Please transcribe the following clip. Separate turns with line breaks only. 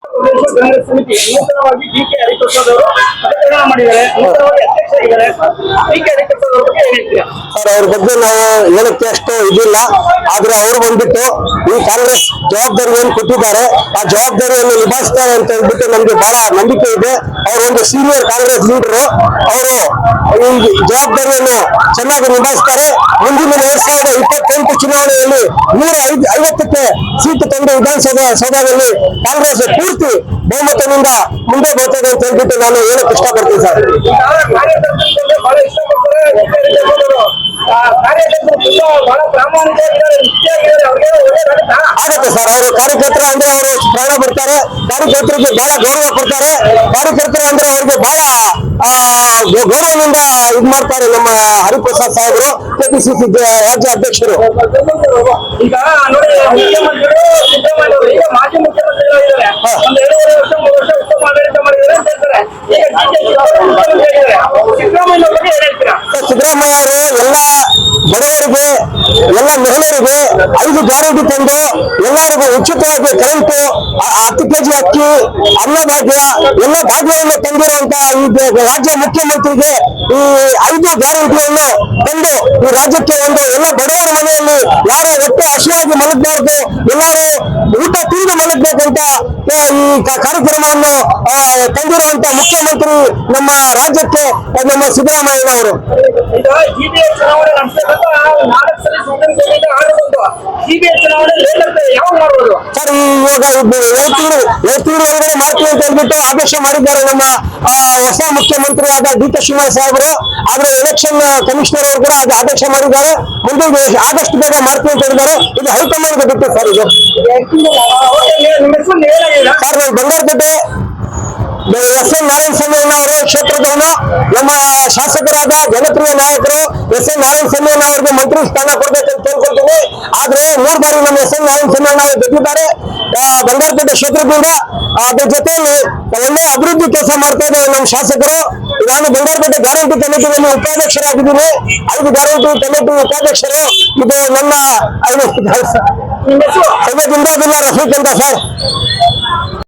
ಕಾಂಗ್ರೆಸ್ ಸಮಿತಿ ನೂತನವಾಗಿ ಡಿ.ಕೆ. ಹರಿಪ್ರಸಾದ್ ಅವರು ಪದಗ್ರಹಣ ಮಾಡಿದ್ದಾರೆ. ನೂತನವಾಗಿ ಅಧ್ಯಕ್ಷರಾಗಿದ್ದಾರೆ. ಡಿ.ಕೆ. ಹರಿಪ್ರಸಾದ್ ಅವ್ರ ಬಗ್ಗೆ ಏನ್ ಹೇಳ್ತೀರಾ?
ಸರ್, ಅವ್ರ ಬಗ್ಗೆ ನಾವು ಹೇಳಕ್ಕೆ ಅಷ್ಟು ಇದಿಲ್ಲ. ಆದ್ರೆ ಅವರು ಬಂದ್ಬಿಟ್ಟು ಈ ಕಾಂಗ್ರೆಸ್ ಜವಾಬ್ದಾರಿಯನ್ನು ಕೊಟ್ಟಿದ್ದಾರೆ. ಆ ಜವಾಬ್ದಾರಿಯನ್ನು ನಿಭಾಯಿಸ್ತಾರೆ ಅಂತ ಹೇಳ್ಬಿಟ್ಟು ನಮ್ಗೆ ಬಹಳ ನಂಬಿಕೆ ಇದೆ. ಅವರು ಒಂದು ಸೀನಿಯರ್ ಕಾಂಗ್ರೆಸ್ ಲೀಡರು. ಅವರು ಈ ಜವಾಬ್ದಾರಿಯನ್ನು ಚೆನ್ನಾಗಿ ನಿಭಾಯಿಸ್ತಾರೆ. ಮುಂದಿನ 2028 ಚುನಾವಣೆಯಲ್ಲಿ 150ಕ್ಕೆ ಸೀಟು ತಂದು ವಿಧಾನಸೌಧದಲ್ಲಿ ಕಾಂಗ್ರೆಸ್ ಪೂರ್ತಿ ಬಹುಮತದಿಂದ ಮುಂದೆ ಬರ್ತದೆ ಅಂತ ಹೇಳ್ಬಿಟ್ಟು ನಾನು ಹೇಳಕ್ ಇಷ್ಟಪಡ್ತೀನಿ ಸರ್.
ಬಹಳ ಇಷ್ಟಪಡ್ತಾರೆ. ಬಹಳ ಪ್ರಾಮಾಣಿಕವಾಗಿದ್ದಾರೆ, ನಿಷ್ಠೆಯಾಗಿದ್ದಾರೆ. ಅವ್ರಿಗೆ ಒಳ್ಳೇದಾಗುತ್ತಾ?
ಆಗತ್ತೆ ಸರ್. ಅವರು ಕಾರ್ಯಕರ್ತರು ಅಂದ್ರೆ ಅವರು ಪ್ರಾಣ ಬಿಡ್ತಾರೆ. ಕಾರ್ಯಕರ್ತರಿಗೆ ಬಹಳ ಗೌರವ ಕೊಡ್ತಾರೆ. ಕಾರ್ಯಕರ್ತರು ಅಂದ್ರೆ ಅವ್ರಿಗೆ ಬಹಳ ಗೌರವದಿಂದ ಇದ್ ಮಾಡ್ತಾರೆ. ನಮ್ಮ ಹರಿಪ್ರಸಾದ್ ಸಾಹೇಬರು ಕೆಪಿಸಿಸಿ ರಾಜ್ಯ ಅಧ್ಯಕ್ಷರು.
ಈಗ ನೋಡಿ, ಮುಖ್ಯಮಂತ್ರಿಗಳು ಸಿದ್ದರಾಮಯ್ಯ ಅವರು ಈಗ ಮಾಜಿ ಮುಖ್ಯಮಂತ್ರಿಗಳಿದ್ದಾರೆ. ಒಂದು 2.5 ವರ್ಷ 3 ವರ್ಷ ಉತ್ತಮ ಆಡಳಿತ ಮಾಡಿದ್ದಾರೆ ಅಂತ ಹೇಳ್ತಾರೆ. ಈಗ ಸಿದ್ದರಾಮಯ್ಯ ಅವ್ರ ಬಗ್ಗೆ ಏನ್ ಹೇಳ್ತೀರಾ?
ಸಿದ್ದರಾಮಯ್ಯ ಅವರು ಎಲ್ಲ ಬಡವರಿಗೆ, ಎಲ್ಲ ಮಹಿಳೆಯರಿಗೆ 5 ಗ್ಯಾರಂಟಿ ತಂದು ಎಲ್ಲರಿಗೂ ಉಚಿತವಾಗಿ ಕರೆಂಟು, 10 ಕೆಜಿ ಅಕ್ಕಿ, ಅನ್ನಭಾಗ್ಯ ಎಲ್ಲ ಭಾಗ್ಯವನ್ನು ತಂದಿರುವಂತ ಈ ರಾಜ್ಯ ಮುಖ್ಯಮಂತ್ರಿಗೆ ಈ 5 ಗ್ಯಾರಂಟಿಯನ್ನು ತಂದು ಈ ರಾಜ್ಯಕ್ಕೆ ಒಂದು ಎಲ್ಲ ಬಡವರ ಮನೆಯಲ್ಲಿ ಯಾರು ಹೊಟ್ಟೆ ಹಸಿವಾಗಿ ಮಲಗಬಾರದು, ಎಲ್ಲರೂ ಊಟ ತಿಂದು ಮಲಗಬೇಕಂತ ಈ ಕಾರ್ಯಕ್ರಮವನ್ನು ತಂದಿರುವಂತ ಮುಖ್ಯಮಂತ್ರಿ ನಮ್ಮ ರಾಜ್ಯಕ್ಕೆ ನಮ್ಮ ಸಿದ್ದರಾಮಯ್ಯನವರು.
ಈಗ ಜಿಬಿಎ ಚುನಾವಣೆ ನಡೆಸಬೇಕಂತ 4 ಸಲ ಸುಪ್ರೀಂ ಕೋರ್ಟ್ ಆರ್ಡರ್ ಬಂತು. ಜಿಬಿಎ ಚುನಾವಣೆ ಲೇಟ್ ಆಗ್ತದೆ, ಯಾವಾಗ ಮಾಡ್ಬೋದು
ಸರ್? ಇವಾಗ 7 ತಿಂಗಳೊಳಗಡೆ ಮಾಡ್ತೀವಿ ಅಂತ ಹೇಳ್ಬಿಟ್ಟು ಆದೇಶ ಮಾಡಿದ್ದಾರೆ ನಮ್ಮ ಹೊಸ ಮುಖ್ಯಮಂತ್ರಿ ಆದ ಡಿ.ಕೆ. ಶಿವಕುಮಾರ್ ಸಾಹೇಬರು. ಆದ್ರೆ ಎಲೆಕ್ಷನ್ ಕಮಿಷನರ್ ಅವರು ಕೂಡ ಆದೇಶ ಮಾಡಿದ್ದಾರೆ. ಮುಂದೆ ಆದಷ್ಟು ಬೇಗ ಮಾಡ್ತೀವಿ ಅಂತ ಹೇಳಿದ್ದಾರೆ. ಇದು ಹೈಕಮಾಂಡ್ಗೆ ಬಿಟ್ಟು ಸರ್. ಇದು ಸರ್, ನಾನು ಬಂಗಾರಪೇಟೆ ಎಸ್.ಎನ್. ನಾರಾಯಣಸ್ವಾಮಿ ಅವರು ಕ್ಷೇತ್ರದವನು. ನಮ್ಮ ಶಾಸಕರಾದ ಜನಪ್ರಿಯ ನಾಯಕರು ಎಸ್.ಎನ್. ನಾರಾಯಣಸ್ವಾಮಿ ಅವರಿಗೆ ಮಂತ್ರಿ ಸ್ಥಾನ ಕೊಡ್ಬೇಕಂತ ಕೇಳ್ಕೊಳ್ತೀನಿ. ಆದ್ರೆ 3 ಬಾರಿ ನಮ್ಮ ಎಸ್.ಎನ್. ನಾರಾಯಣಸ್ವಾಮಿ ಅವರು ಗೆದ್ದಿದ್ದಾರೆ ಬಂಗಾರಪೇಟೆ ಕ್ಷೇತ್ರದಿಂದ. ಅದ್ರ ಜೊತೆಯಲ್ಲಿ ಒಳ್ಳೆ ಅಭಿವೃದ್ಧಿ ಕೆಲಸ ಮಾಡ್ತಾ ಇದ್ದಾರೆ ನಮ್ಮ ಶಾಸಕರು. ನಾನು ಬಂಗಾರಪೇಟೆ ಗ್ಯಾರಂಟಿ ಕಮಿಟಿಯಲ್ಲಿ ಉಪಾಧ್ಯಕ್ಷರಾಗಿದ್ದೀನಿ. 5 ಗ್ಯಾರಂಟಿ ಕಮಿಟಿ ಉಪಾಧ್ಯಕ್ಷರು. ಇದು ನನ್ನ ಸಮಯದಿಂದ ರಫೀಕ್ ಅಂತ ಸರ್.